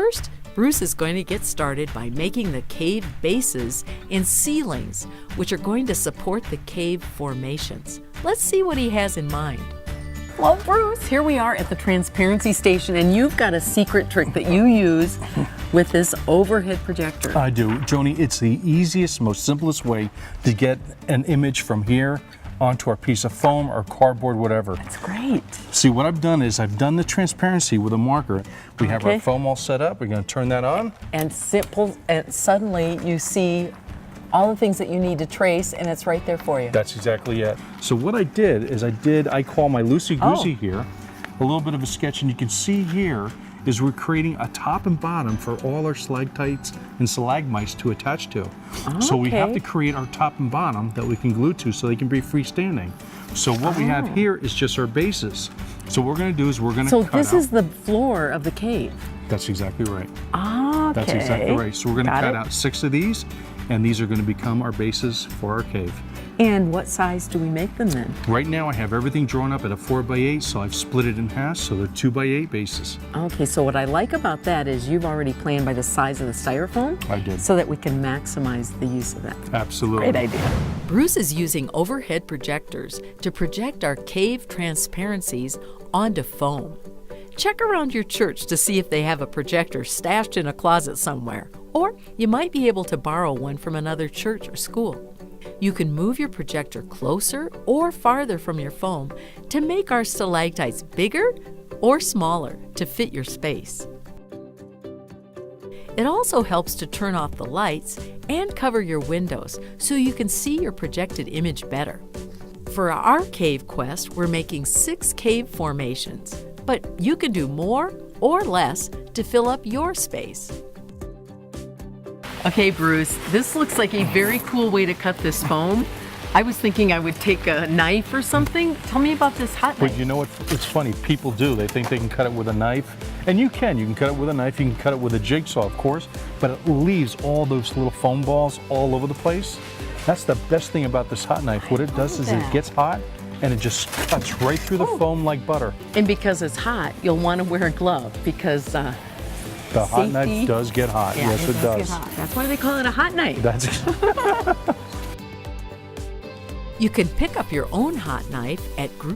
first, Bruce is going to get started by making the cave bases and ceilings, which are going to support the cave formations. Let's see what he has in mind. Well, Bruce, here we are at the transparency station, and you've got a secret trick that you use with this overhead projector. I do. Joni, it's the easiest, most simplest way to get an image from here onto our piece of foam or cardboard, whatever. That's great. See, what I've done is I've done the transparency with a marker. We have our foam all set up. We're going to turn that on. And simple, and suddenly you see all the things that you need to trace, and it's right there for you. That's exactly it. So what I did is I call my loosey-goosey here, a little bit of a sketch, and you can see here is we're creating a top and bottom for all our stalactites and stalagmites to attach to. So we have to create our top and bottom that we can glue to so they can be freestanding. So what we have here is just our bases. So what we're going to do is we're going to cut out. So this is the floor of the cave. That's exactly right. Okay. That's exactly right. So we're going to cut out 6 of these, and these are going to become our bases for our cave. And what size do we make them then? Right now I have everything drawn up at a 4x8, so I've split it in half, so they're 2x8 bases. Okay, so what I like about that is you've already planned by the size of the styrofoam. I did. So that we can maximize the use of that. Absolutely. Great idea. Bruce is using overhead projectors to project our cave transparencies onto foam. Check around your church to see if they have a projector stashed in a closet somewhere, or you might be able to borrow one from another church or school. You can move your projector closer or farther from your foam to make our stalactites bigger or smaller to fit your space. It also helps to turn off the lights and cover your windows so you can see your projected image better. For our cave quest, we're making 6 cave formations, but you can do more or less to fill up your space. Okay, Bruce, this looks like a very cool way to cut this foam. I was thinking I would take a knife or something. Tell me about this hot knife. But you know what? It's funny. People do. They think they can cut it with a knife. And you can. You can cut it with a knife. You can cut it with a jigsaw, of course. But it leaves all those little foam balls all over the place. That's the best thing about this hot knife. What it does is it gets hot and it just cuts right through the foam like butter. And because it's hot, you'll want to wear a glove because the hot knife does get hot. Yeah, yes, it does. Get hot. That's why they call it a hot knife. That's You can pick up your own hot knife at group